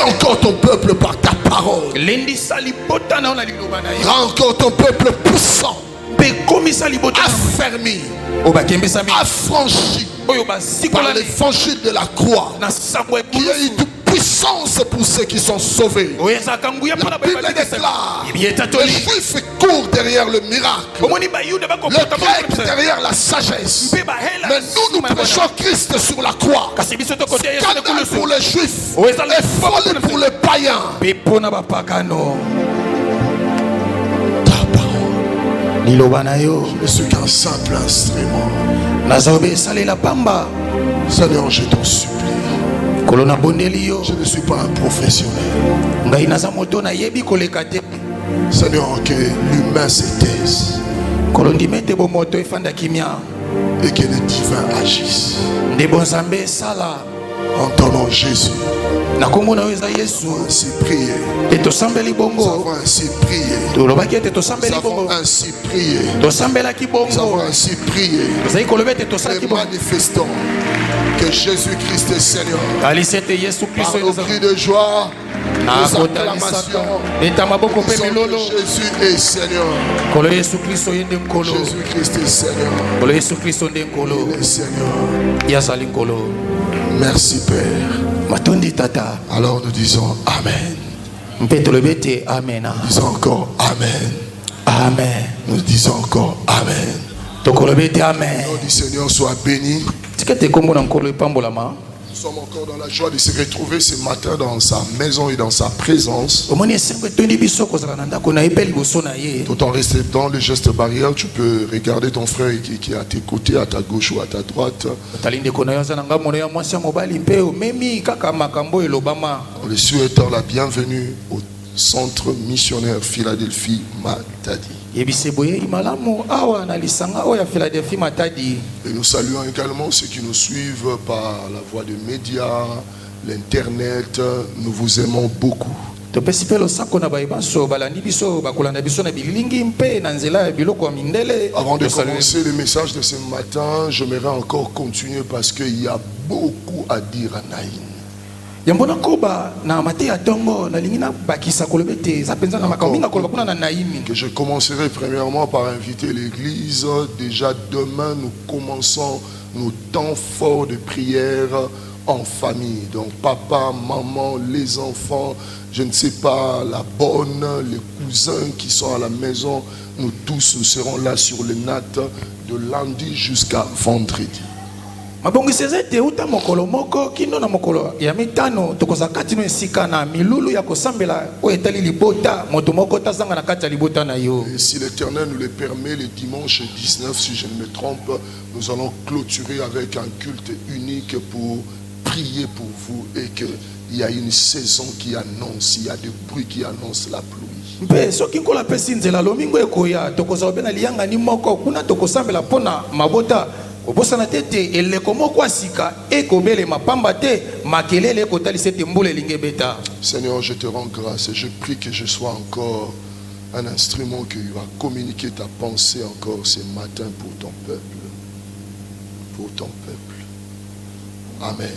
encore ton peuple par ta parole. Rends encore ton peuple puissant, affermi, affranchi par l'évangile de la croix, qui a eu toute puissance pour ceux qui sont sauvés. La Bible déclare: les Juifs courent derrière le miracle, le grec derrière la sagesse, mais nous prêchons Christ sur la croix. Scandale pour les Juifs et folie pour les païens. Je ne suis qu'un simple instrument. Seigneur, je t'en supplie. Je ne suis pas un professionnel. Seigneur, que l'humain se taise et que le divin agisse. En ton nom, Jésus. Nous avons ainsi prié. Nous avons ainsi prié. Nous avons ainsi prié. Nous avons ainsi prié. Et manifestons que Jésus-Christ est Seigneur. Par nos cris de joie, nos acclamations, Jésus est Seigneur. Jésus-Christ est Seigneur. Il est Seigneur. Merci Père. Alors nous disons Amen. Nous disons encore Amen. Amen. Nous disons encore Amen. Amen. Le nom du Seigneur soit béni. Nous sommes encore dans la joie de se retrouver ce matin dans sa maison et dans sa présence. Tout en respectant les gestes barrières, tu peux regarder ton frère qui est à tes côtés, à ta gauche ou à ta droite. En lui souhaitant la bienvenue au centre missionnaire Philadelphie Matadi. Et nous saluons également ceux qui nous suivent par la voie des médias, l'internet. Nous vous aimons beaucoup. Avant de commencer le message de ce matin, j'aimerais encore continuer parce qu'il y a beaucoup à dire à Naïm. Que je commencerai premièrement par inviter l'église. Déjà demain, nous commençons nos temps forts de prière en famille. Donc papa, maman, les enfants, je ne sais pas, la bonne, les cousins qui sont à la maison, nous tous nous serons là sur le nat de lundi jusqu'à vendredi. Et nous saluons si l'Éternel nous le permet, le dimanche 19, si je ne me trompe, nous allons clôturer avec un culte unique pour prier pour vous et qu'il y a une saison qui annonce, il y a des bruits qui annoncent la pluie. Seigneur, je te rends grâce et je prie que je sois encore un instrument qui va communiquer ta pensée encore ce matin pour ton peuple. Pour ton peuple. Amen.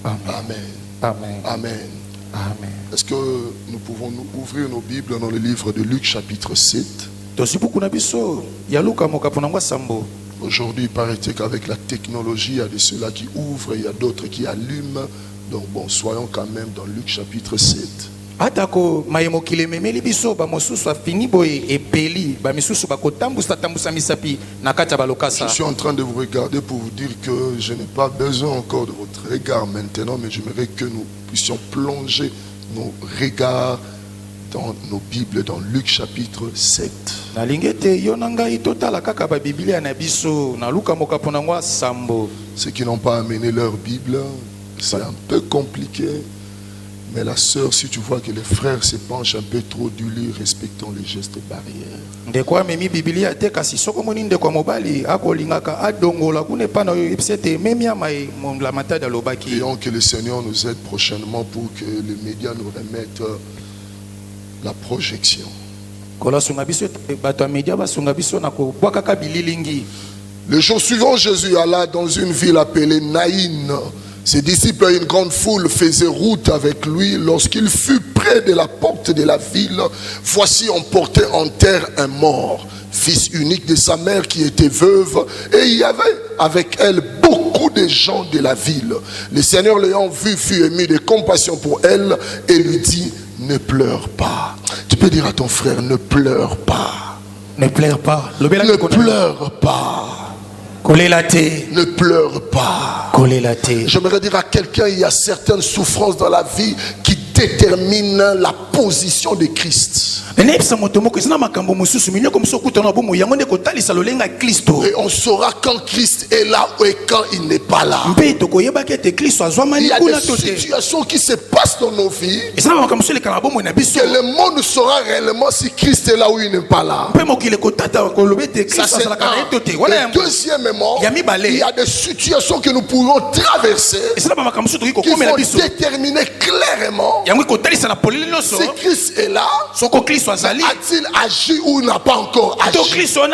Amen. Amen. Amen. Amen. Est-ce que nous pouvons nous ouvrir nos Bibles dans le livre de Luc chapitre 7? Aujourd'hui, il paraît qu'avec la technologie, il y a de ceux-là qui ouvrent, il y a d'autres qui allument. Donc bon, soyons quand même dans Luc chapitre 7. Je suis en train de vous regarder pour vous dire que je n'ai pas besoin encore de votre regard maintenant, mais j'aimerais que nous puissions plonger nos regards dans nos Bibles, dans Luc chapitre 7. Ceux qui n'ont pas amené leur Bible, c'est un peu compliqué. Mais la sœur, si tu vois que les frères se penchent un peu trop du lit, respectons les gestes barrières. Prions que le Seigneur nous aide prochainement pour que les médias nous remettent la projection. Le jour suivant, Jésus alla dans une ville appelée Naïn, Ses disciples et une grande foule faisaient route avec lui. Lorsqu'il fut près de la porte de la ville, voici on portait en terre un mort, fils unique de sa mère qui était veuve, et il y avait avec elle beaucoup de gens de la ville. Le Seigneur l'ayant vu fut ému de compassion pour elle et lui dit: ne pleure pas. Tu peux dire à ton frère: ne pleure pas. Ne pleure pas. Ne pleure pas. Ne pleure pas. J'aimerais dire à quelqu'un: il y a certaines souffrances dans la vie qui déterminent la position de Christ. Et on saura quand Christ est là et quand il n'est pas là. Il y a des situations qui se passent dans nos vies que le monde saura réellement si Christ est là ou il n'est pas là. Ça, c'est un. Et deuxièmement, il y a des situations que nous pourrons traverser qui vont déterminer clairement si Christ est là, a-t-il agi ou n'a pas encore agi. C'est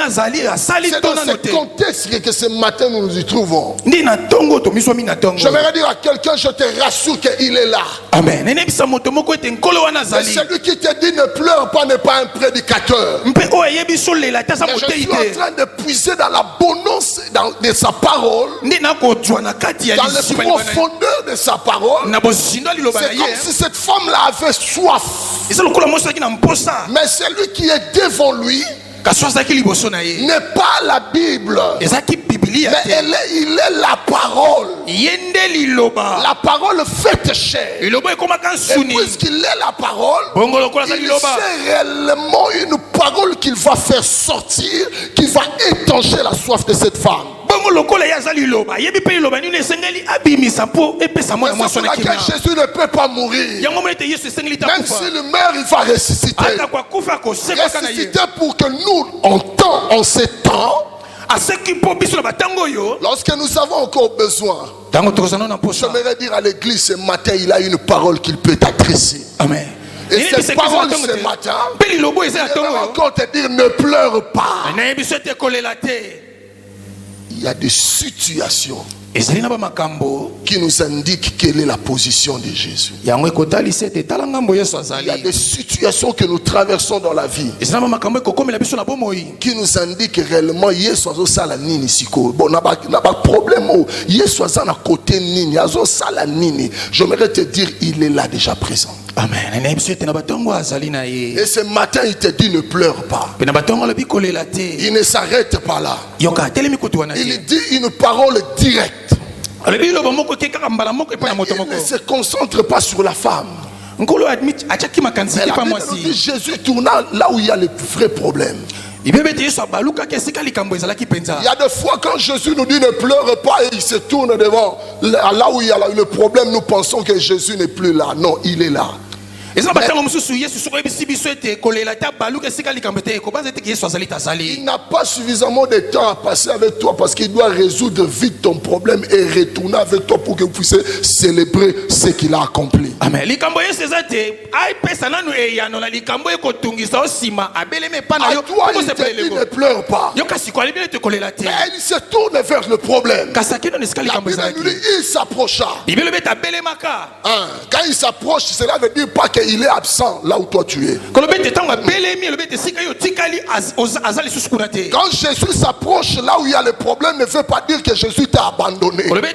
dans ce contexte que ce matin nous nous y trouvons. J'aimerais dire à quelqu'un: je te rassure qu'il est là. Amen. Et celui qui te dit ne pleure pas n'est pas un prédicateur. Je suis en train de puiser dans l'abondance de sa parole, dans les profondeurs de sa parole. C'est comme si cette femme-là avait soif. Mais celui qui est devant lui n'est pas la Bible, mais il est la parole. La parole faite chair. Et puisqu'il est la parole, il sait réellement une parole qu'il va faire sortir, qui va étancher la soif de cette femme. C'est laquelle Jésus ne peut pas mourir. Même s'il meurt, il va ressusciter. Ressusciter pour que nous, en ces temps, lorsque nous avons encore besoin, j'aimerais dire à l'église ce matin, il a une parole qu'il peut t'adresser. Amen. Et cette parole ce matin, il va encore te dire: ne pleure pas. Il y a des situations qui nous indiquent quelle est la position de Jésus. Il y a des situations que nous traversons dans la vie qui nous indiquent réellement Yesu sala nini siko. Bon, n'a pas problème. Yesu na côté nini, azo sala nini. J'aimerais te dire, il est là déjà présent. Amen. Et ce matin, il te dit: ne pleure pas. Il ne s'arrête pas là. Il dit une parole directe. Il ne se concentre pas sur la femme. Mais la Bible nous dit: Jésus tourna là où il y a les vrais problèmes. Il y a des fois quand Jésus nous dit ne pleure pas et il se tourne devant là où il y a le problème, nous pensons que Jésus n'est plus là. Non, il est là. Il n'a pas suffisamment de temps à passer avec toi parce qu'il doit résoudre vite ton problème et retourner avec toi pour que vous puissiez célébrer ce qu'il a accompli. Amen. À toi, il te dit ne pleure pas. Mais il se tourne vers le problème. La Bible nous dit: il s'approcha. Quand il s'approche, cela veut dire pas qu'il est absent là où toi tu es. Quand Jésus s'approche là où il y a le problème, ne veut pas dire que Jésus t'a abandonné. J'aimerais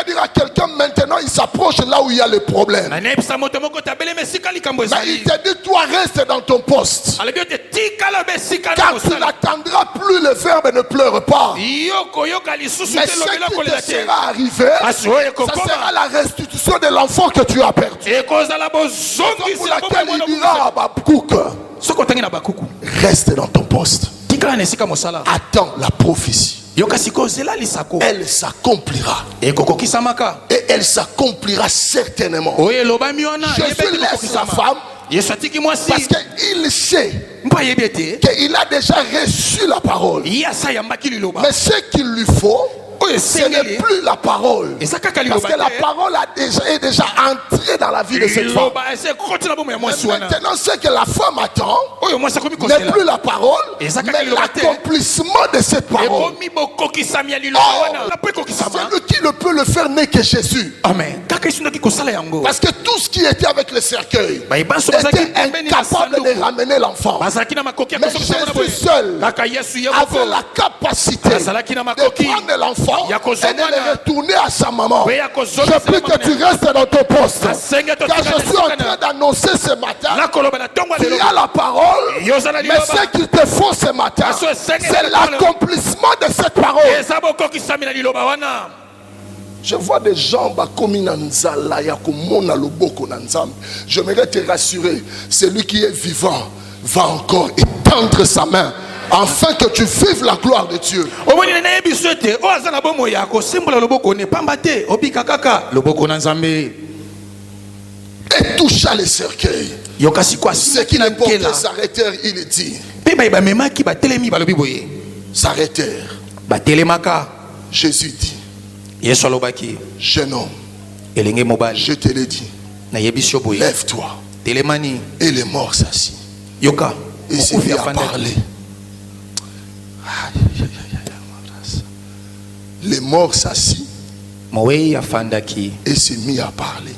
dire à quelqu'un maintenant, il s'approche là où il y a le problème. Mais il te dit: toi reste dans ton poste, car tu n'attendras plus le verbe ne pleure pas. Mais ce qui te sera arrivé, ça sera la restitution de l'enfant que tu as perdu. Pour laquelle il dira à Habakkuk: reste dans ton poste, attends la prophétie. Elle s'accomplira. Et elle s'accomplira certainement. Jésus laisse sa femme parce qu'il sait qu'il a déjà reçu la parole. Mais ce qu'il lui faut, Ce n'est plus la parole. Parce que la parole est déjà entrée dans la vie de cette femme. Maintenant, ce que la femme attend n'est plus la parole, mais l'accomplissement de cette parole. Oh, celui qui ne peut le faire n'est que Jésus. Amen. Parce que tout ce qui était avec le cercueil était incapable de ramener l'enfant. Mais Jésus seul avait la capacité de prendre l'enfant et de le retourner à sa maman. Je prie que tu restes dans ton poste. Car je suis en train d'annoncer ce matin, tu as la parole, mais ce qu'il te faut ce matin, c'est l'accomplissement de cette parole. Je vois des gens j'aimerais te rassurer, celui qui est vivant va encore étendre sa main afin que tu vives la gloire de Dieu. Et toucha les cercueils. Ceux qui ne portaient s'arrêtèrent, il dit. S'arrêtèrent. Jésus dit, jeune homme, je te l'ai dit, lève-toi. Et les morts s'assit. Et s'est mis à parler. Les morts s'assit et s'est mis à parler.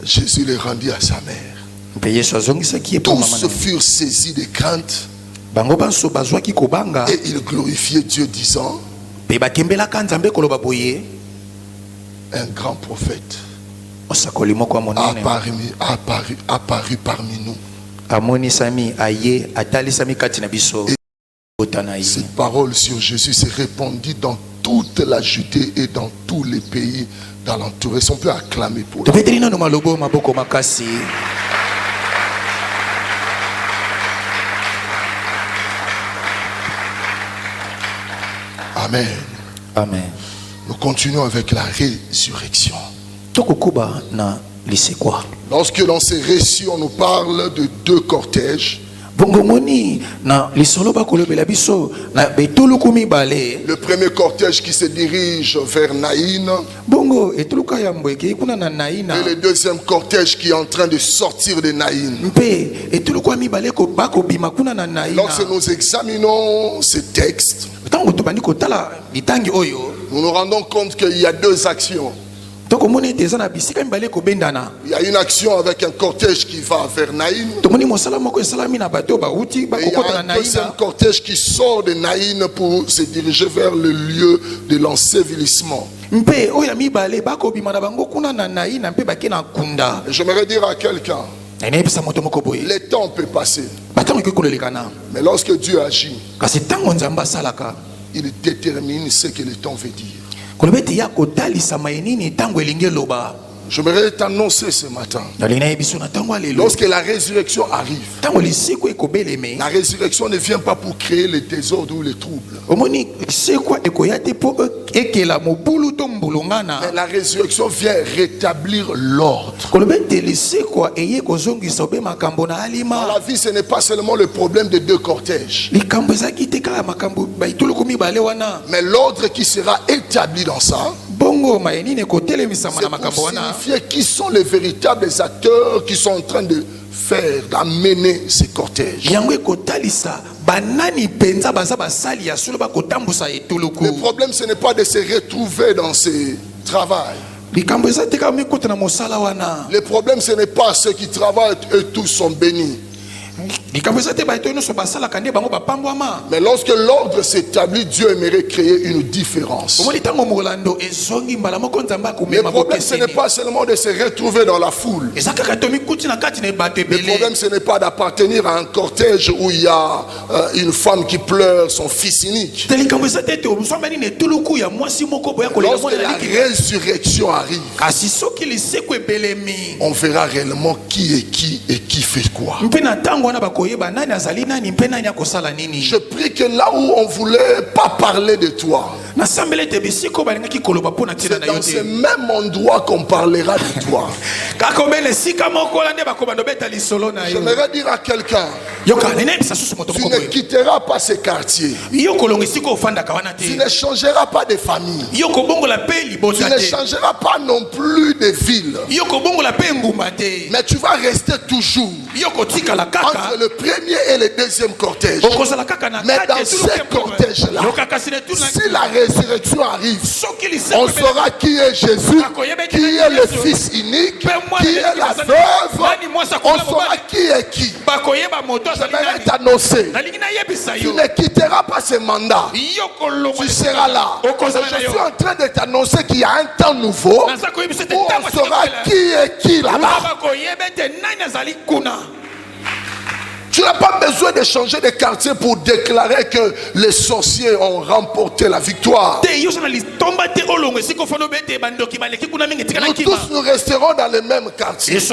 Jésus les rendit à sa mère. Tous furent saisis de crainte et ils glorifiaient Dieu disant, un grand prophète apparu parmi nous. Et cette parole sur Jésus s'est répandue dans toute la Judée et dans tous les pays d'alentour. Et on peut acclamer pour lui. Amen. Amen. Nous continuons avec la résurrection. Lorsque l'on s'est reçu, on nous parle de deux cortèges. Le premier cortège qui se dirige vers Naïn. Et le deuxième cortège qui est en train de sortir de Naïn. Lorsque nous examinons ces textes, nous nous rendons compte qu'il y a deux actions. Il y a une action avec un cortège qui va vers Naïn. Et il y a un deuxième cortège qui sort de Naïn pour se diriger vers le lieu de l'ensevelissement. J'aimerais dire à quelqu'un, le temps peut passer, mais lorsque Dieu agit, il détermine ce que le temps veut dire. J'aimerais t'annoncer ce matin, lorsque la résurrection arrive, la résurrection ne vient pas pour créer le désordre ou les troubles. Mais la résurrection vient rétablir l'ordre. Dans la vie, ce n'est pas seulement le problème de deux cortèges, mais l'ordre qui sera établi dans ça, c'est pour signifier qui sont les véritables acteurs qui sont en train de faire, d'amener ces cortèges. Le problème, ce n'est pas de se retrouver dans ces travails. Le problème, ce n'est pas ceux qui travaillent et tous sont bénis. Mais lorsque l'ordre s'établit, Dieu aimerait créer une différence. Le problème, ce n'est pas seulement de se retrouver dans la foule. Le problème, ce n'est pas d'appartenir à un cortège où il y a une femme qui pleure son fils unique. Lorsque la résurrection arrive, on verra réellement qui est qui et qui fait quoi. Je prie que là où on ne voulait pas parler de toi, c'est dans ce même endroit qu'on parlera de toi. J'aimerais dire à quelqu'un, Tu ne quitteras pas ces quartiers. Tu ne changeras pas de famille. Tu ne changeras pas non plus de ville. Mais tu vas rester toujours entre le premier et le deuxième cortège. Mais dans ce cortège-là, si la résurrection arrive, on saura qui est Jésus, qui est le Fils unique, qui est la veuve. On saura qui est qui. J'aimerais t'annoncer, tu ne quitteras pas ce mandat. Tu seras là. Je suis en train de t'annoncer qu'il y a un temps nouveau où on saura qui est qui là-bas. Tu n'as pas besoin de changer de quartier pour déclarer que les sorciers ont remporté la victoire. Nous tous nous resterons dans le même quartier. Mais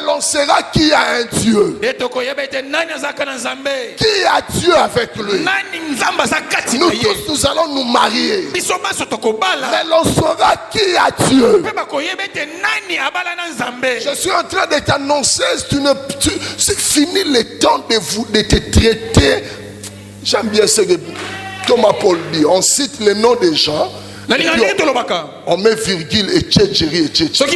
l'on saura qui a un Dieu. Qui a Dieu avec lui. Nous tous nous allons nous marier. Mais l'on saura qui a Dieu. Je suis en train de t'annoncer, c'est fini le temps de te traiter. J'aime bien ce que Thomas Paul dit. On cite les noms des gens. On met virgule et tchétchéri et tchétchéri.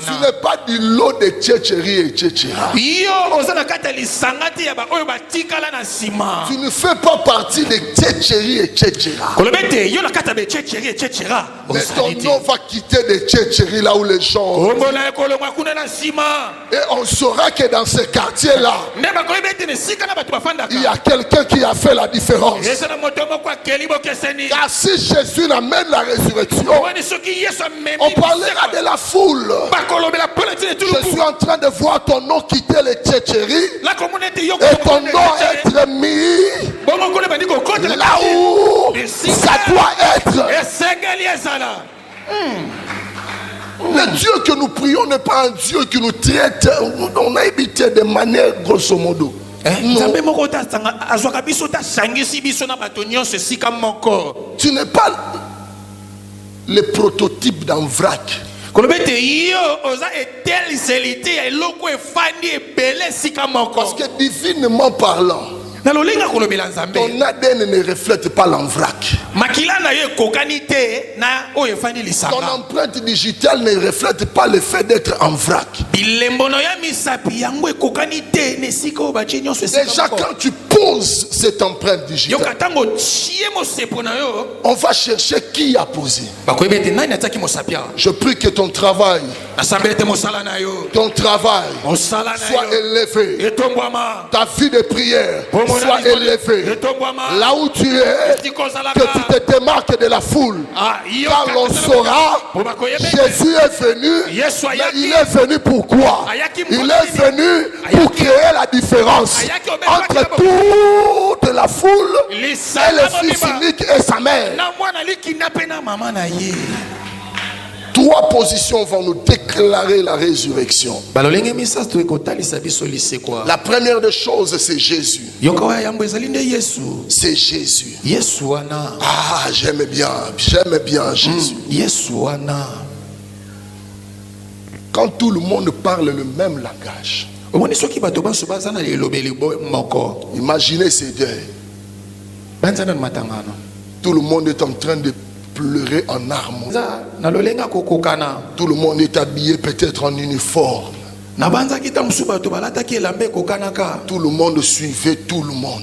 Tu n'es pas du lot de tchétchéri et tchétchéri. Tu ne fais pas partie de tchétchéri et tchétchéri. Mais ton nom va quitter de tchétchéri là où les gens. Et on saura que dans ce quartier-là, il y a quelqu'un qui a fait la différence. Car si Jésus amène la résurrection, on parlera de la foule. Je suis en train de voir ton nom quitter les tchétchéris et ton nom être mis là où ça doit être. Le Dieu que nous prions n'est pas un Dieu qui nous traite. On a évité de manière grosso modo. Tu n'es pas le prototype d'un vrac. Parce que divinement parlant, ton ADN ne reflète pas l'envrac. Ton empreinte digitale ne reflète pas le fait d'être en vrac. Déjà quand tu poses cette empreinte digitale, on va chercher qui a posé. Je prie que ton travail soit élevé. Ta vie de prière soit élevée. Là où tu es, que tu te démarques de la foule. Car l'on saura, Jésus est venu, mais il est venu pourquoi? Il est venu pour créer la différence entre toute la foule et le Fils unique et sa mère. Trois positions vont nous déclarer la résurrection. La première des choses, c'est Jésus. C'est Jésus. Ah, j'aime bien Jésus. Quand tout le monde parle le même langage, imaginez ces deuils. Tout le monde est en train de pleurer en armes. Tout le monde est habillé peut-être en uniforme. Tout le monde suivait tout le monde.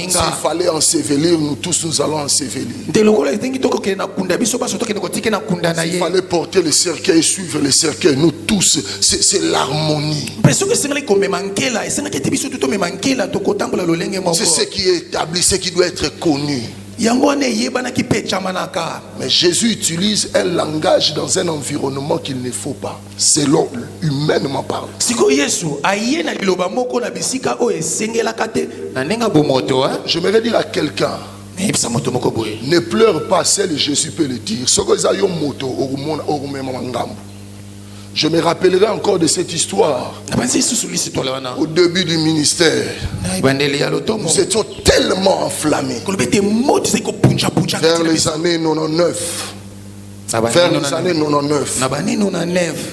S'il fallait ensevelir, nous tous nous allons ensevelir. S'il fallait porter le cercueil et suivre le cercueil, nous tous, c'est l'harmonie. C'est ce qui est établi, ce qui doit être connu. Mais Jésus utilise un langage dans un environnement qu'il ne faut pas, selon humainement parlant. J'aimerais dire à quelqu'un, ne pleure pas, seul Jésus peut le dire. Je me rappellerai encore de cette histoire. Au début du ministère, nous étions tellement enflammés. Vers les années 99, vers les années 99,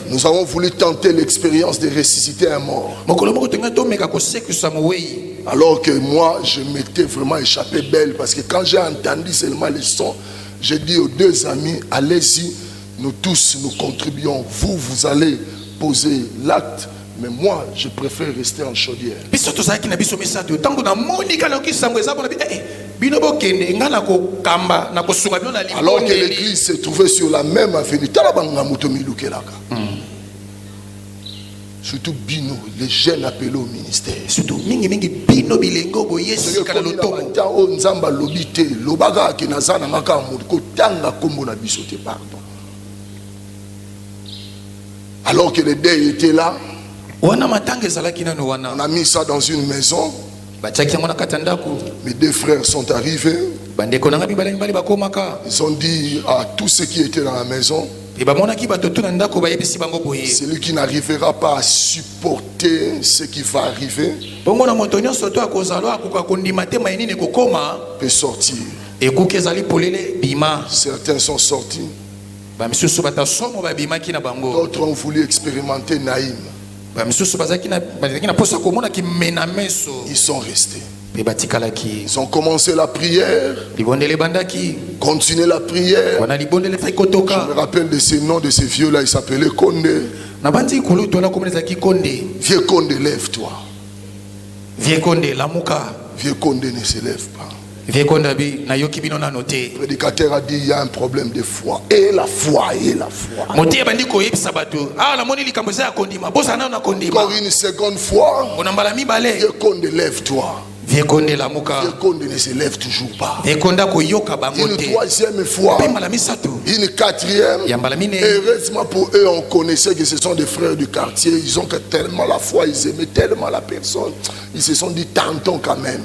nous avons voulu tenter l'expérience de ressusciter un mort. Alors que moi, je m'étais vraiment échappé belle, parce que quand j'ai entendu seulement les sons, j'ai dit aux deux amis, allez-y, nous tous, nous contribuons. Vous allez poser l'acte, mais moi, je préfère rester en chaudière. Alors que l'église se trouvait sur la même avenue. Surtout Bino, les jeunes appelés au ministère. Surtout Bino Bilengo boye sikala lotomo. O nzamba lobité, lobaga ki nazana ngaka ko tanga kombo na bisote pardon. Alors que les dés étaient là, on a mis ça dans une maison. Mes deux frères sont arrivés. Ils ont dit à tous ceux qui étaient dans la maison, celui qui n'arrivera pas à supporter ce qui va arriver peut sortir. Certains sont sortis. D'autres ont voulu expérimenter Naïm. Ils sont restés. Ils ont commencé la prière, continué la prière. Je me rappelle de ces noms de ces vieux-là, ils s'appelaient Condé. Vieux Condé, lève-toi. Vieux Condé, ne se lève pas. Le prédicateur a dit il y a un problème de foi. Et la foi. Encore une seconde fois. Vieux Condé, lève-toi. Vieux Condé ne se lève toujours pas. Une troisième fois. Une quatrième. Heureusement pour eux, on connaissait que ce sont des frères du quartier. Ils ont tellement la foi, ils aimaient tellement la personne. Ils se sont dit tentons quand même.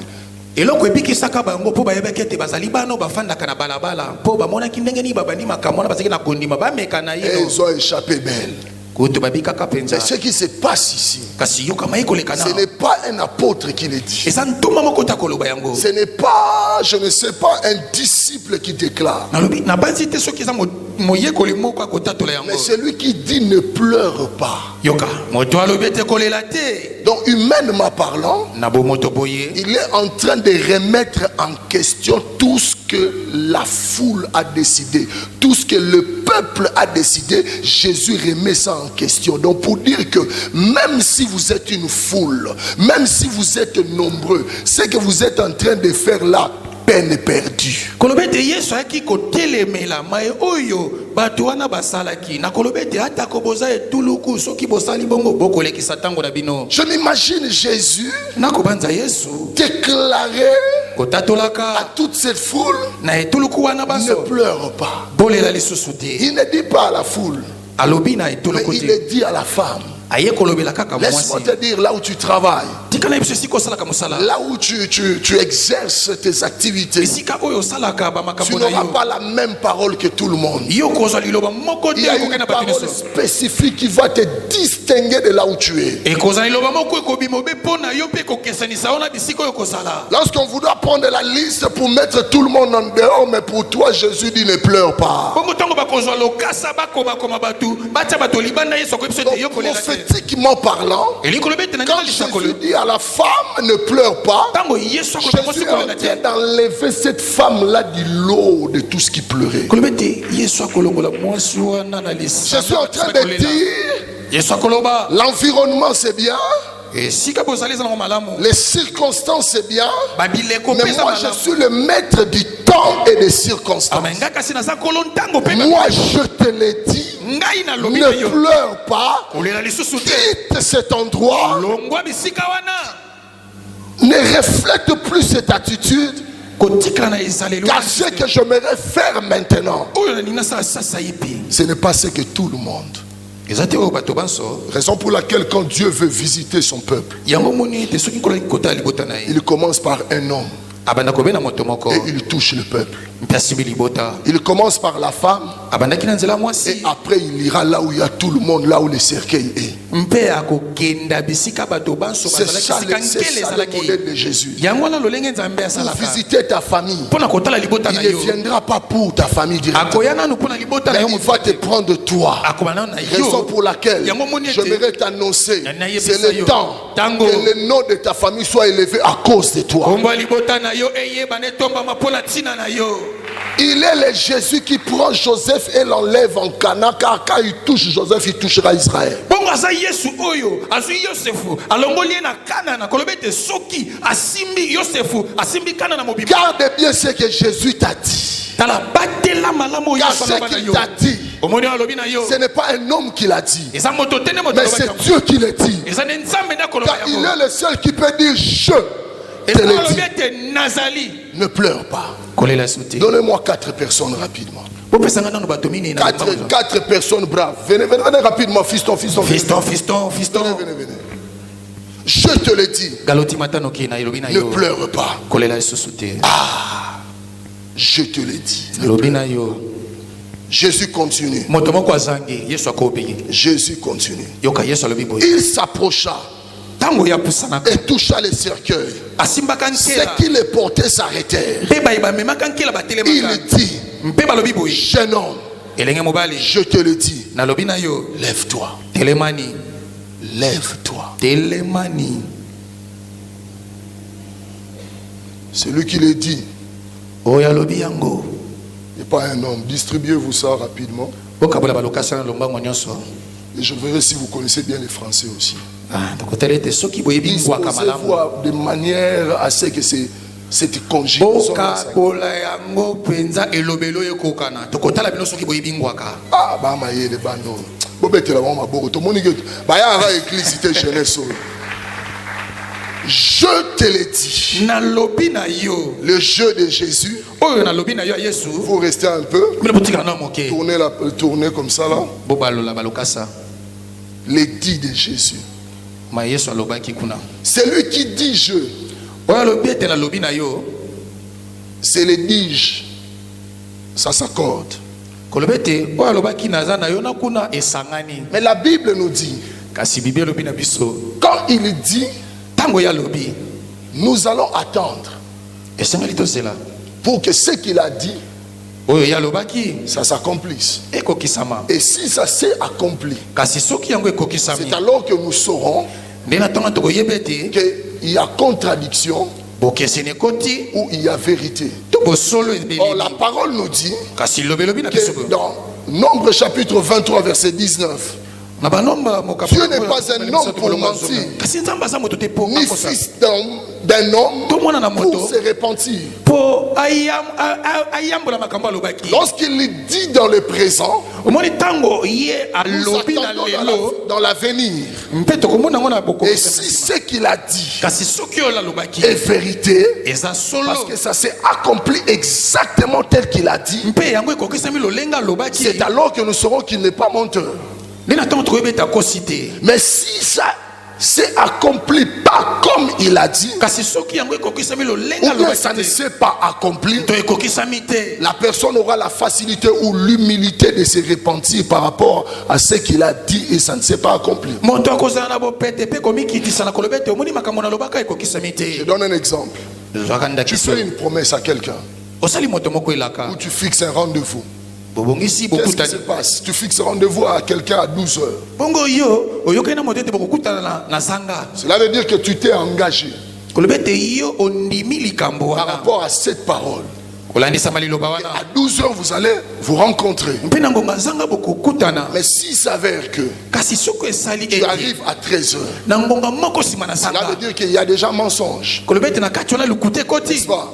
Et ils ont échappé belle. C'est ce qui se passe ici. Ce n'est pas un apôtre qui le dit. Ce n'est pas, je ne sais pas, un disciple qui déclare. Mais celui qui dit ne pleure pas. Donc humainement parlant, il est en train de remettre en question tout ce que la foule a décidé, tout ce que le peuple a décidé. Jésus remet ça en question. Donc pour dire que même si vous êtes une foule, même si vous êtes nombreux, ce que vous êtes en train de faire là, peine perdue. Je m'imagine Jésus déclarer à toute cette foule, ne pleure pas. Il ne dit pas à la foule, mais il le dit à la femme. Laisse-moi te dire, là où tu travailles, là où tu exerces tes activités, tu n'auras pas la même parole que tout le monde. Il y a une parole spécifique qui va te distinguer de là où tu es. Lorsqu'on voudra prendre la liste pour mettre tout le monde en dehors, mais pour toi Jésus dit ne pleure pas. Prophétiquement parlant, quand Jésus dit à la femme ne pleure pas, Jésus est en train d'enlever cette femme-là du lot de tout ce qui pleurait. Jésus est en train de dire l'environnement c'est bien, les circonstances c'est bien, mais moi je suis le maître du temps et des circonstances. Moi je te l'ai dit, ne pleure pas, quitte cet endroit, ne reflète plus cette attitude, car ce que je j'aimerais faire maintenant, ce n'est pas ce que tout le monde. Raison pour laquelle quand Dieu veut visiter son peuple, il commence par un homme et il touche le peuple. Il commence par la femme. Et après il ira là où il y a tout le monde, là où le cercueil est. C'est ça le modèle de Jésus. Pour visiter ta famille, il ne viendra pas pour ta famille directement. Mais il va te prendre toi. Raison pour laquelle j'aimerais t'annoncer, c'est le temps que le nom de ta famille soit élevé à cause de toi. Il est le Jésus qui prend Joseph et l'enlève en Cana, car quand il touche Joseph, il touchera Israël. Garde bien ce que Jésus t'a dit. Car ce qu'il t'a dit, ce n'est pas un homme qui l'a dit, mais c'est Dieu qui l'a dit. Car il est le seul qui peut dire je te le dis. Ne pleure pas. Donnez-moi 4 personnes rapidement. 4 personnes braves. Venez rapidement, fiston. Venez. Je te le dis. Ne pleure pas. Ah, je te le dis. Jésus continue. Jésus continue. Il s'approcha et toucha le cercueil. Ceux qui les portaient s'arrêtèrent. Il dit, jeune homme, je te le dis, lève-toi. Lève-toi. Celui qui le dit n'est pas un homme. Distribuez-vous ça rapidement. Et je verrai si vous connaissez bien les Français aussi. Disposez-vous de manière à ce que cette conjugaison. Ah, bah, maïe, les banons. Je te l'ai dit. Le jeu de Jésus. Vous restez un peu. Tournez comme ça là. Les dits de Jésus. C'est lui qui dit je. C'est les dis. Ça s'accorde. Mais la Bible nous dit, quand il dit, nous allons attendre pour que ce qu'il a dit, ça s'accomplisse. Et si ça s'est accompli, c'est alors que nous saurons qu'il y a contradiction ou il y a vérité. Or, la parole nous dit que dans Nombre chapitre 23 verset 19, Dieu n'est pas un homme pour mentir, ni fils d'un homme pour se repentir. Lorsqu'il dit dans le présent, nous attendons dans l'avenir. Et si ce qu'il a dit est vérité, parce que ça s'est accompli exactement tel qu'il a dit, c'est alors que nous saurons qu'il n'est pas menteur. Mais si ça s'est accompli pas comme il a dit, ou bien ça ne s'est pas accompli, la personne aura la facilité ou l'humilité de se repentir par rapport à ce qu'il a dit et ça ne s'est pas accompli. Je donne un exemple. Tu fais une promesse à quelqu'un ou tu fixes un rendez-vous. Qu'est-ce qui se passe? Tu fixes rendez-vous à quelqu'un à 12 heures. Cela veut dire que tu t'es engagé par rapport à cette parole. À 12 heures, vous allez vous rencontrer. Mais s'il s'avère que tu arrives à 13 heures, cela veut dire qu'il y a déjà mensonge. N'est-ce pas?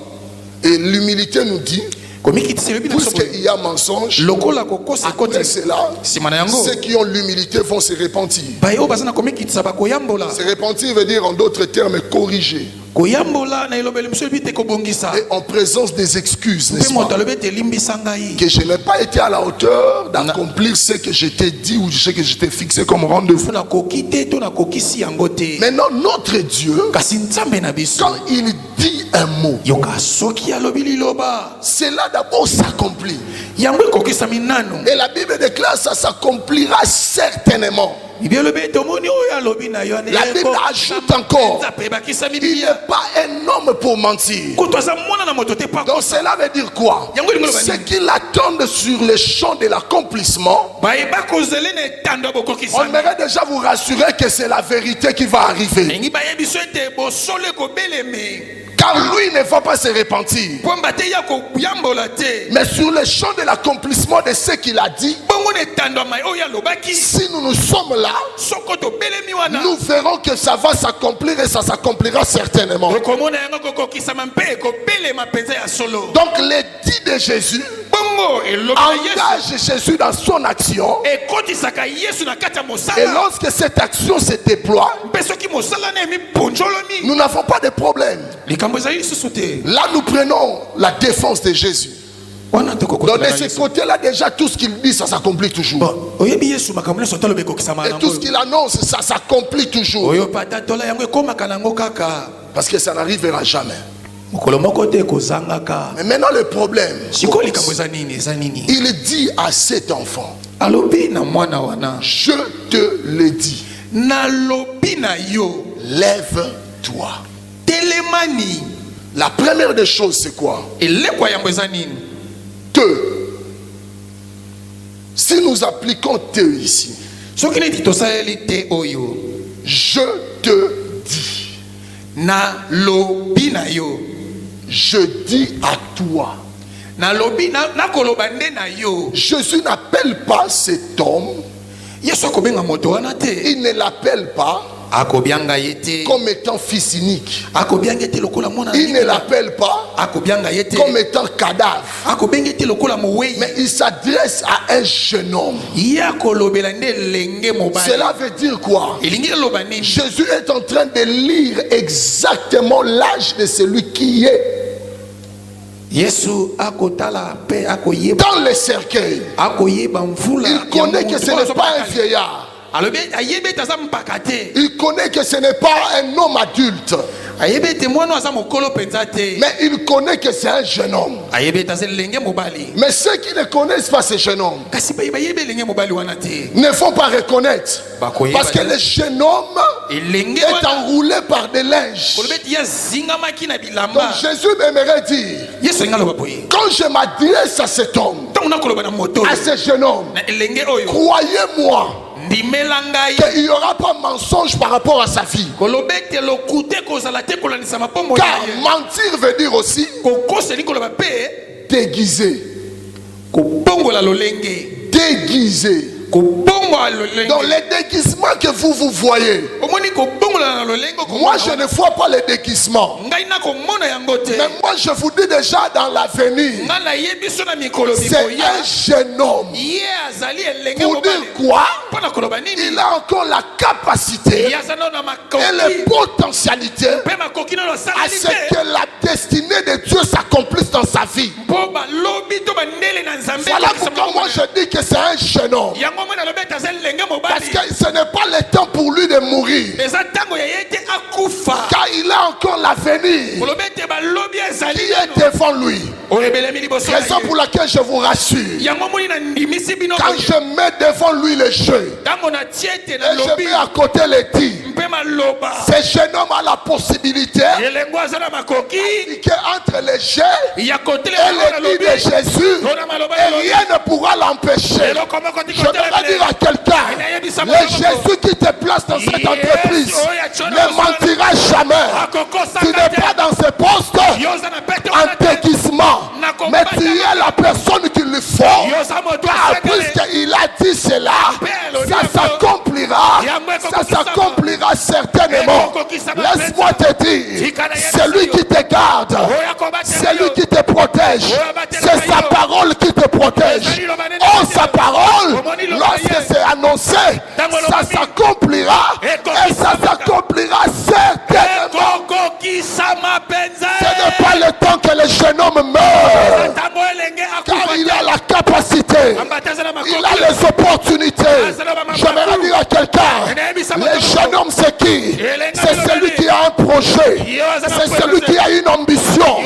Et l'humilité nous dit, puisqu'il y a mensonge, après cela, ceux qui ont l'humilité vont se repentir. Se repentir veut dire en d'autres termes corriger. Et en présence des excuses, n'est-ce pas, que je n'ai pas été à la hauteur d'accomplir ce que je t'ai dit ou ce que je t'ai fixé comme rendez-vous. Maintenant, notre Dieu, quand il dit un mot, cela d'abord s'accomplit. Et la Bible déclare ça s'accomplira certainement. La Bible ajoute encore, il n'est pas un homme pour mentir. Donc cela veut dire quoi? Ce qu'ils attendent sur le champ de l'accomplissement, on aimerait déjà vous rassurer que c'est la vérité qui va arriver. Car lui ne va pas se repentir. Mais sur le champ de l'accomplissement de ce qu'il a dit, si nous sommes là, nous verrons que ça va s'accomplir et ça s'accomplira certainement. Donc les dits de Jésus engage Jésus dans son action. Et lorsque cette action se déploie, nous n'avons pas de problème. Là, nous prenons la défense de Jésus. Donc de ce côté-là, déjà, tout ce qu'il dit, ça s'accomplit toujours. Et tout ce qu'il annonce, ça s'accomplit toujours. Parce que ça n'arrivera jamais. Mais maintenant le problème, il dit à cet enfant, je te le dis, lève-toi. La première des choses, c'est quoi? Si nous appliquons te ici, je te dis, je dis à toi. Jésus n'appelle pas cet homme, il ne l'appelle pas comme étant fils unique. Il ne l'appelle pas comme étant cadavre. Mais il s'adresse à un jeune homme. Cela veut dire quoi? Jésus est en train de lire exactement l'âge de celui qui est dans le cercueil. Il connaît que ce n'est pas un vieillard. Il connaît que ce n'est pas un homme adulte. Mais il connaît que c'est un jeune homme. Mais ceux qui ne connaissent pas ce jeune homme ne font pas reconnaître. Parce que le jeune homme est enroulé par des linges. Donc Jésus aimerait dire, quand je m'adresse à cet homme, à ce jeune homme, croyez-moi qu'il n'y aura pas mensonge par rapport à sa vie. Car mentir veut dire aussi déguiser. Déguiser. Dans les déguisements que vous voyez, moi je ne vois pas les déguisements. Mais moi je vous dis déjà dans l'avenir, c'est un jeune homme. Pour dire quoi? Il a encore la capacité et les potentialités à ce que la destinée de Dieu s'accomplisse dans sa vie. Voilà pourquoi moi je dis que c'est un jeune homme. Parce que ce n'est pas le temps pour lui de mourir. Car il a encore l'avenir qui est devant lui. Raison pour laquelle je vous rassure. Quand je mets devant lui le jeu et je mets à côté les tirs, ce jeune homme a la possibilité d'appliquer entre les jeux et les tirs de Jésus et rien ne pourra l'empêcher. Je vais dire à quelqu'un, le Jésus qui te place dans cette entreprise ne mentira jamais. Tu n'es pas dans ce poste en déguisement, mais tu es la personne qu'il lui faut. Car puisqu'il a dit cela, ça s'accomplira. Ça s'accomplira certainement. Laisse-moi te dire, c'est lui qui te garde, c'est lui qui te protège, c'est sa parole qui te protège. Oh, sa parole, lorsque c'est annoncé, ça s'accomplira et ça s'accomplira certainement. temps que le jeune homme meurt, car il a la capacité, il a les opportunités. J'aimerais dire à quelqu'un, le jeune homme c'est qui? C'est celui qui a un projet, c'est celui qui a une ambition.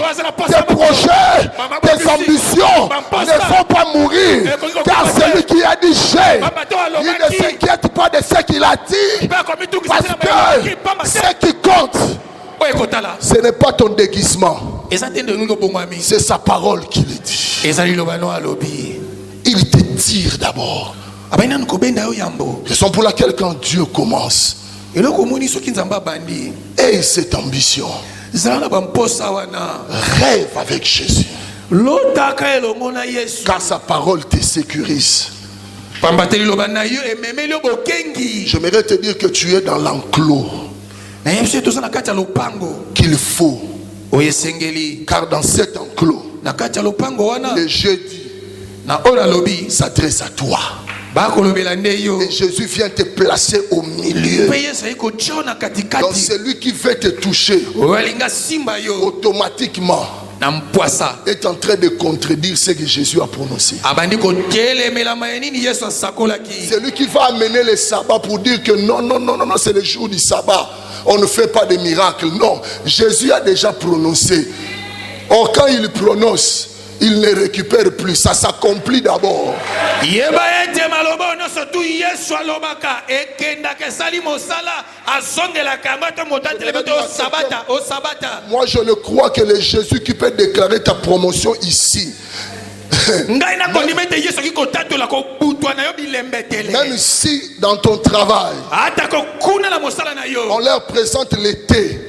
Tes projets, tes ambitions ne vont pas mourir, car celui qui a dit j'ai, il ne s'inquiète pas de ce qu'il a dit, parce que ce qui compte, ce n'est pas ton déguisement, c'est sa parole qui le dit. Il te tire d'abord. Raison pour laquelle quand Dieu commence, et cette ambition, rêve avec Jésus, car sa parole te sécurise. J'aimerais te dire que tu es dans l'enclos qu'il faut, car dans cet enclos, le jeudi s'adresse à toi. Et Jésus vient te placer au milieu. Donc celui qui veut te toucher automatiquement est en train de contredire ce que Jésus a prononcé. Celui qui va amener le sabbat pour dire que non, c'est le jour du sabbat, on ne fait pas de miracles. Non, Jésus a déjà prononcé. Or quand il prononce, il ne récupère plus, ça s'accomplit d'abord. Moi je le crois que le Jésus qui peut déclarer ta promotion ici. Même si dans ton travail on leur présente l'été,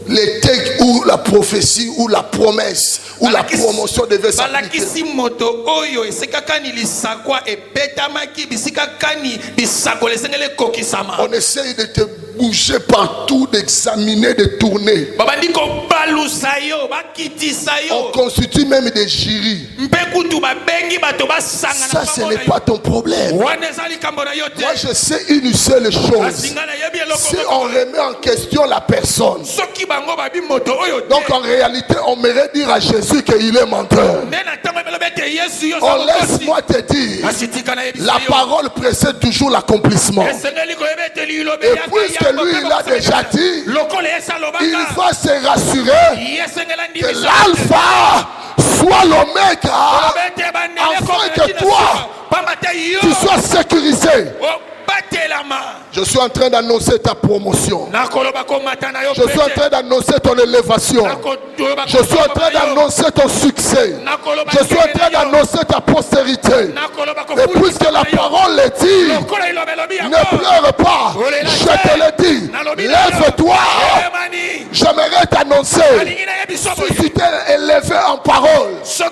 l'été où la prophétie, ou la promesse, ou la promotion devait s'appliquer. On essaye de te bouger partout, d'examiner, de tourner. On constitue même des jurys. Ça, ce n'est pas ton problème. Moi, je sais une seule chose. Si on remet en question la personne, donc en réalité, on m'irait dire à Jésus qu'il est menteur. Oh, laisse-moi te dire, la parole précède toujours l'accomplissement. Et puisque lui, il a déjà dit, il va se rassurer que l'alpha soit l'oméga, afin que toi, tu sois sécurisé. Je suis en train d'annoncer ta promotion. Je suis en train d'annoncer ton élévation. Je suis en train d'annoncer ton succès. Je suis en train d'annoncer ta postérité. Et puisque la parole le dit, ne pleure pas. Je te le dis. Lève-toi. J'aimerais t'annoncer. Si tu t'es élevé en parole, tu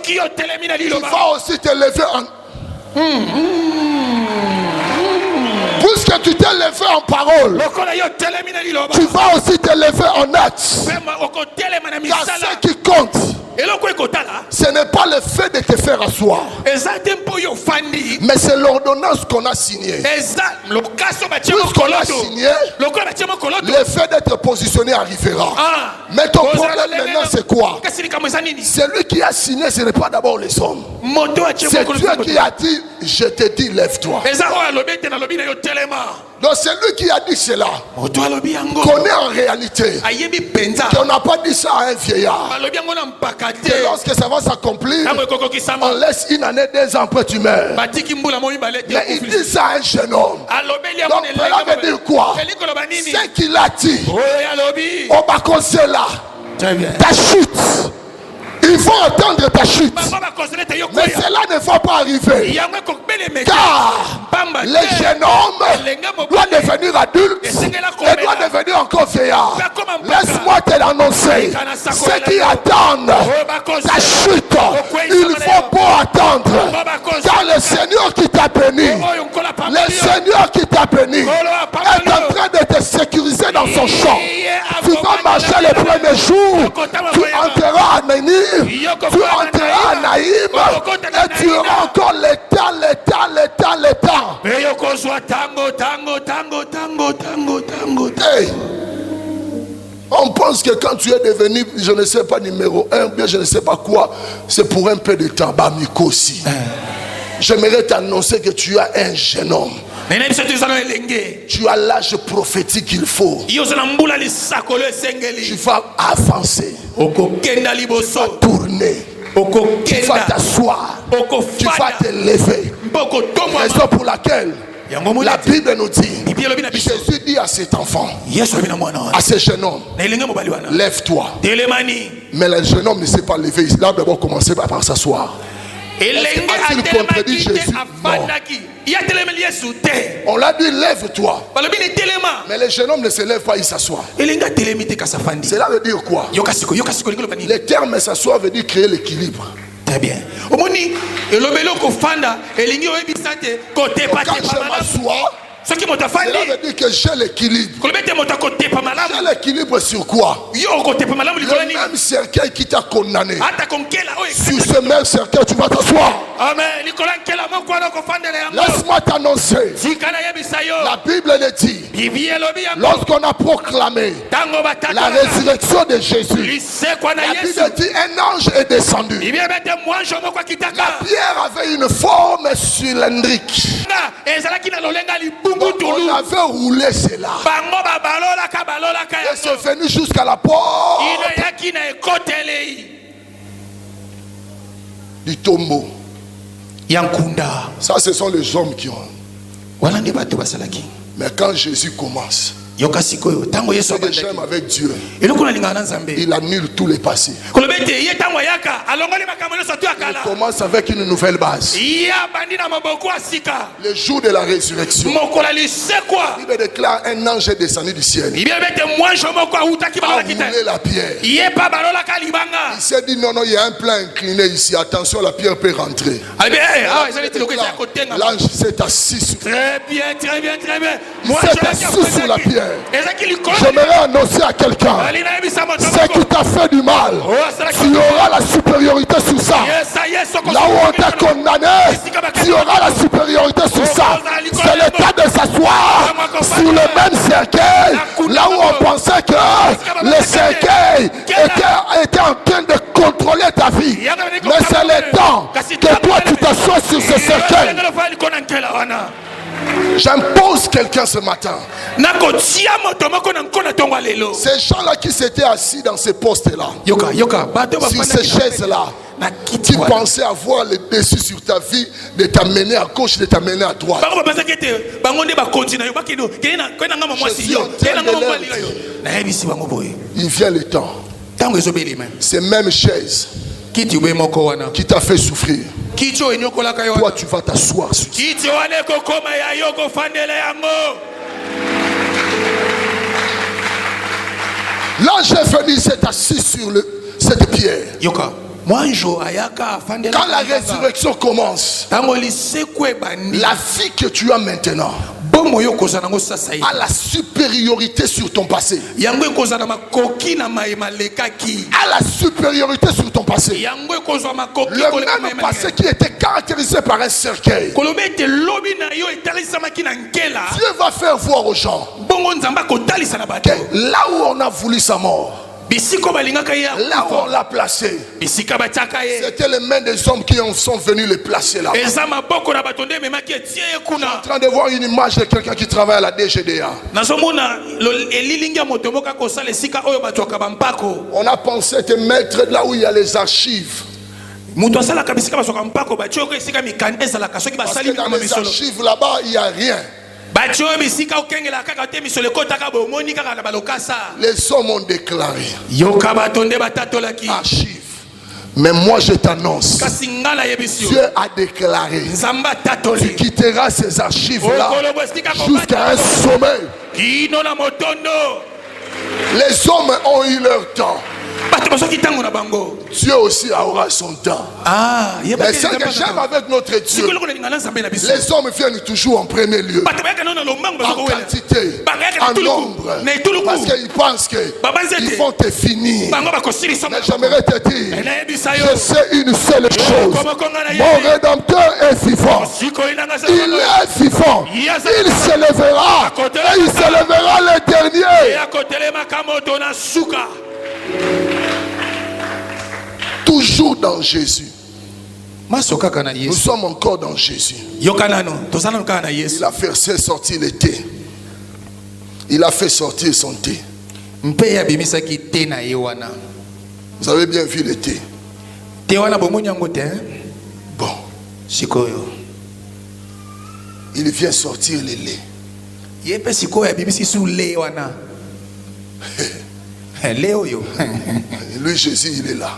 vas aussi t'élever en... Puisque tu t'es levé en parole, tu vas aussi te lever en acte. Car ce qui compte, ce n'est pas le fait de te faire asseoir, mais c'est l'ordonnance qu'on a signée. Puisqu'on a signé, le fait d'être positionné arrivera. Mais ton problème maintenant c'est quoi? Celui qui a signé, ce n'est pas d'abord les hommes. C'est Dieu qui a dit, je te dis lève-toi. Donc celui qui a dit cela connaît en réalité qu'on n'a pas dit ça à un vieillard. Et lorsque ça va s'accomplir, on laisse une année, 2 ans après tu meurs. Mais il dit ça à un jeune homme. Donc cela veut dire quoi? Ce qu'il a dit, on va causer là ta chute. Ils vont attendre ta chute. Mais cela ne va pas arriver. Car le jeune homme doit devenir adulte et doit devenir encore vieillard. Laisse-moi te l'annoncer. Ceux qui attendent ta chute, il faut pas attendre. Car le Seigneur qui t'a béni, le Seigneur qui t'a béni est en train de te sécuriser dans son champ. Tu vas marcher le premier jour, tu entreras à Néni, tu entreras à Naïm, et tu auras encore le temps. Hey, on penses que quand tu es devenu, je ne sais pas, numéro 1, bien je ne sais pas quoi, c'est pour un peu de temps. Bamiko aussi. J'aimerais t'annoncer que tu as un jeune homme. Tu as l'âge prophétique qu'il faut. Tu vas avancer. Tu vas tourner. Tu vas t'asseoir. Tu vas te lever. Raison pour laquelle la Bible nous dit, Jésus dit à cet enfant, à ce jeune homme, lève-toi. Mais le jeune homme ne s'est pas levé. Il a d'abord commencé par s'asseoir. A-t-il contredit Jésus? Non. On l'a dit lève-toi. Mais le jeune homme ne se lève pas, il s'assoit. Cela veut dire quoi? Le terme s'asseoir veut dire créer l'équilibre. Très bien. Quand je m'assois, cela veut dire que j'ai l'équilibre. J'ai l'équilibre sur quoi? Le même cercueil qui t'a condamné. Sur ce même cercueil, tu vas t'asseoir. Laisse-moi t'annoncer. La Bible le dit. Lorsqu'on a proclamé la résurrection de Jésus, la Bible dit un ange est descendu. La pierre avait une forme cylindrique. On avait roulé cela. Et c'est venu jusqu'à la porte du tombeau. Ça, ce sont les hommes qui ont. Mais quand Jésus commence, ce que j'aime avec Dieu, il annule tous les passés. Il commence avec une nouvelle base. Le jour de la résurrection, il déclare un ange est descendu du ciel. Il a roulé la pierre. Il s'est dit non, il y a un plan incliné ici. Attention, la pierre peut rentrer. L'ange s'est assis sur la pierre. Il s'est assis sur la pierre. J'aimerais annoncer à quelqu'un, ce qui t'a fait du mal, tu auras la supériorité sur ça. Là où on t'a condamné, tu auras la supériorité sur ça. C'est le temps de s'asseoir sur le même cercueil. Là où on pensait que le cercueil était en train de contrôler ta vie. Mais c'est le temps que toi tu t'assois sur ce cercueil. J'impose quelqu'un ce matin. Ces gens-là qui s'étaient assis dans ces postes-là, sur ces chaises-là, qui pensaient avoir le dessus sur ta vie, de t'amener à gauche, de t'amener à droite. Il vient le temps. Ces mêmes chaises qui t'a fait souffrir, toi tu vas t'asseoir sur ça. L'ange est venu, s'est assis sur cette pierre. Quand la résurrection commence, la vie que tu as maintenant a la supériorité sur ton passé. A la supériorité sur ton passé. Le même passé qui était caractérisé par un cercueil, Dieu va faire voir aux gens que là où on a voulu sa mort, là où on l'a placé, c'était les mains des hommes qui sont venus les placer là. Je suis en train de voir une image de quelqu'un qui travaille à la DGDA. On a pensé te mettre là où il y a les archives. Parce que dans les archives là-bas, il n'y a rien. Les hommes ont déclaré archives. Mais moi je t'annonce, Dieu a déclaré, tu quitteras ces archives là jusqu'à un sommet. Les hommes ont eu leur temps. Dieu aussi aura son temps. Mais ce que j'aime avec notre Dieu, les hommes viennent toujours en premier lieu, en quantité, en nombre, parce qu'ils pensent qu'ils vont te finir. Mais j'aimerais te dire, je sais une seule chose: mon Rédempteur est vivant. Il est vivant. Il se lèvera et il se lèvera le dernier. Toujours dans Jésus. Nous sommes encore dans Jésus. Il a fait sortir le thé. Il a fait sortir son thé. Vous avez bien vu le thé. Bon. Il vient sortir le lait. Lui, Jésus, il est là.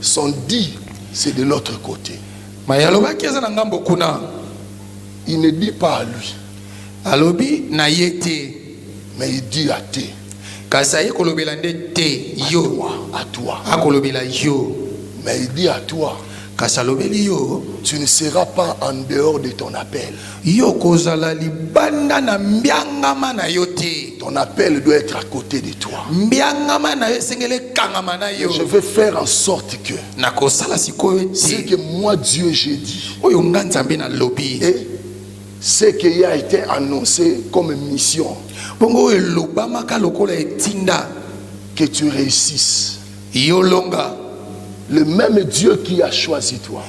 Son dit, c'est de l'autre côté. Il ne dit pas à lui, mais il dit à thé. À toi. Mais il dit à toi, tu ne seras pas en dehors de ton appel. Ton appel doit être à côté de toi. Je vais faire en sorte que ce que moi Dieu j'ai dit et ce qui a été annoncé comme mission, que tu réussisses. Le même Dieu qui a choisi toi,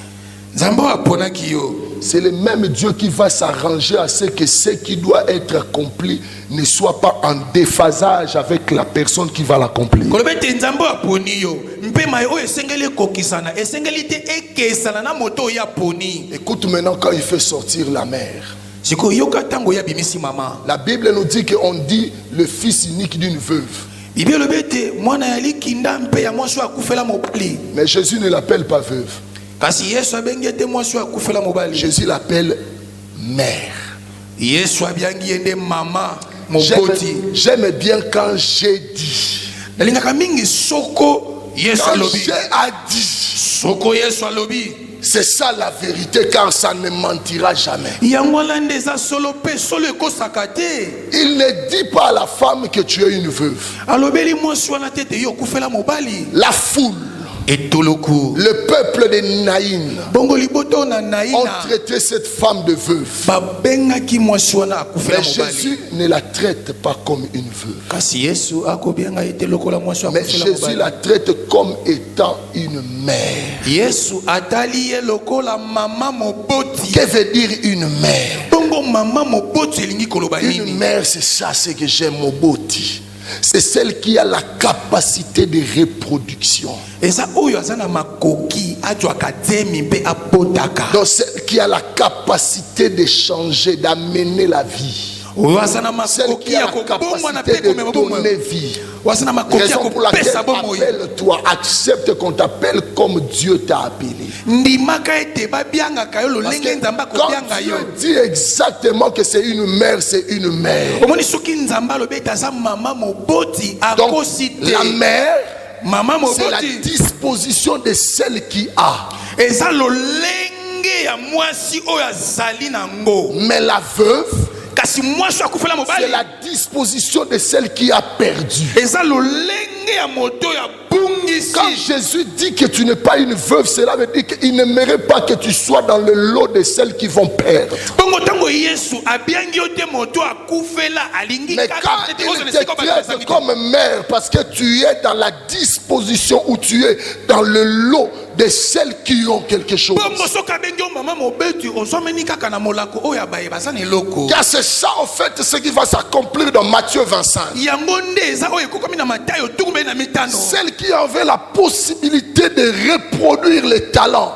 c'est le même Dieu qui va s'arranger à ce que ce qui doit être accompli ne soit pas en déphasage avec la personne qui va l'accomplir. Écoute maintenant quand il fait sortir la mère. La Bible nous dit qu'on dit le fils unique d'une veuve. Mais Jésus ne l'appelle pas veuve. Jésus l'appelle mère. J'aime bien quand j'ai dit. Quand j'ai dit. C'est ça la vérité, car ça ne mentira jamais. Il ne dit pas à la femme que tu es une veuve. La foule, le peuple de Naïn ont traité cette femme de veuve. Mais Jésus ne la traite pas comme une veuve. Mais Jésus la traite comme étant une mère. Que veut dire une mère? Une mère, c'est ça, c'est que j'aime Moboti. C'est celle qui a la capacité de reproduction. Donc celle qui a la capacité de changer, d'amener la vie. Celle qui a la capacité de donner vie. Raison pour laquelle appelle-toi, accepte qu'on t'appelle comme Dieu t'a appelé. Parce que quand Dieu dit exactement que c'est une mère, c'est une mère. Donc la mère, c'est la disposition de celle qui a. Mais la veuve, c'est la disposition de celle qui a perdu. Quand Jésus dit que tu n'es pas une veuve, cela veut dire qu'il n'aimerait pas que tu sois dans le lot de celles qui vont perdre. Mais quand il te traite comme mère, parce que tu es dans la disposition où tu es dans le lot de celles qui ont quelque chose. Car c'est ça en fait ce qui va s'accomplir dans Matthieu 25. Celles qui avaient la possibilité de reproduire les talents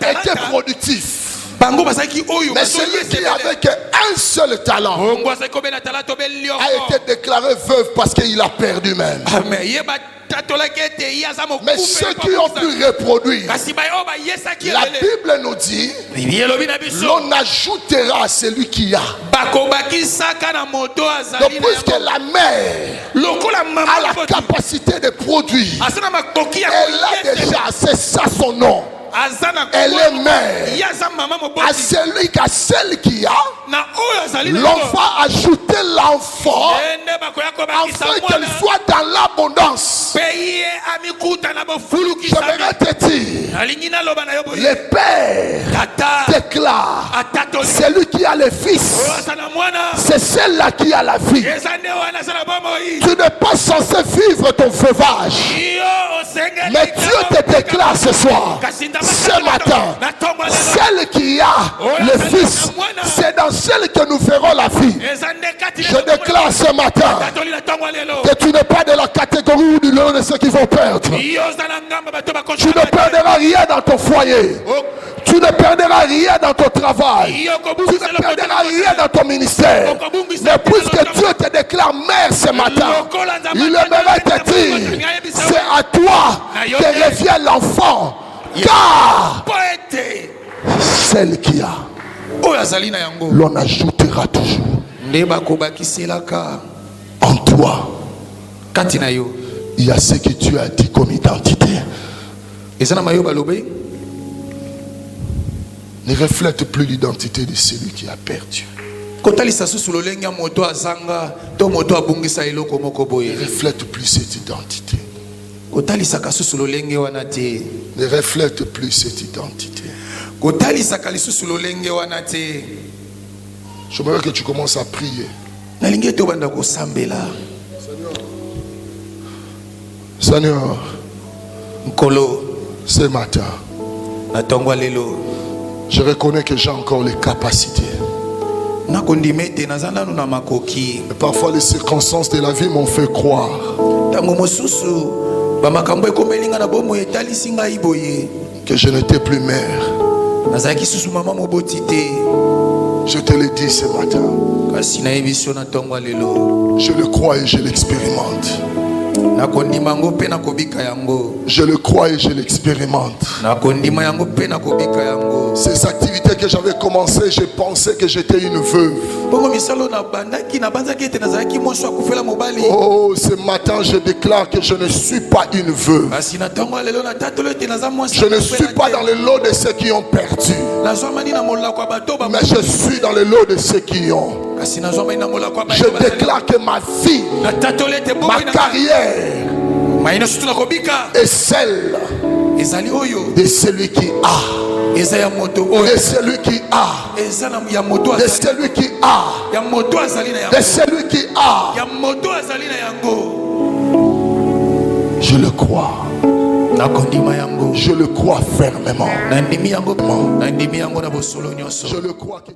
étaient productifs. Mais celui qui avait qu'un seul talent a été déclaré veuve parce qu'il a perdu même. Mais ceux qui ont pu reproduire, la Bible nous dit, l'on ajoutera à celui qui a. Donc puisque la mère a la capacité de produire, elle a déjà, c'est ça son nom. Elle est mère à celui qu'à celle qui a, l'on va ajouter l'enfant afin qu'elle soit dans l'abondance. J'aimerais te dire, le père déclare, celui qui a le fils, c'est celle-là qui a la vie. Tu n'es pas censé vivre ton veuvage, mais Dieu te déclare ce soir, ce matin, celle qui a le fils, c'est dans celle que nous verrons la vie. Je déclare ce matin que tu n'es pas de la catégorie du lot de ceux qui vont perdre. Tu ne perdras rien dans ton foyer. Tu ne perdras rien dans ton travail. Tu ne perdras rien dans ton ministère. Mais puisque Dieu te déclare mère ce matin, il aimerait te dire, c'est à toi que revient l'enfant. Car celle qui a, l'on ajoutera toujours. En toi, il y a ce que tu as dit comme identité. Ne reflète plus l'identité de celui qui a perdu. Ne reflète plus cette identité. Ne reflète plus cette identité. J'aimerais que tu commences à prier. Seigneur, ce matin, je reconnais que j'ai encore les capacités. Mais parfois les circonstances de la vie m'ont fait croire que je n'étais plus mère. Je te le dis ce matin. Je le crois et je l'expérimente. Je le crois et je l'expérimente. Ces activités que j'avais commencées, je pensais que j'étais une veuve. Oh, ce matin, je déclare que je ne suis pas une veuve. Je ne suis pas dans le lot de ceux qui ont perdu. Mais je suis dans le lot de ceux qui ont. Je déclare que ma vie, ma carrière est celle de celui qui a. De celui qui a. De celui qui a. De celui qui a. Je le crois. Je le crois fermement. Je le crois que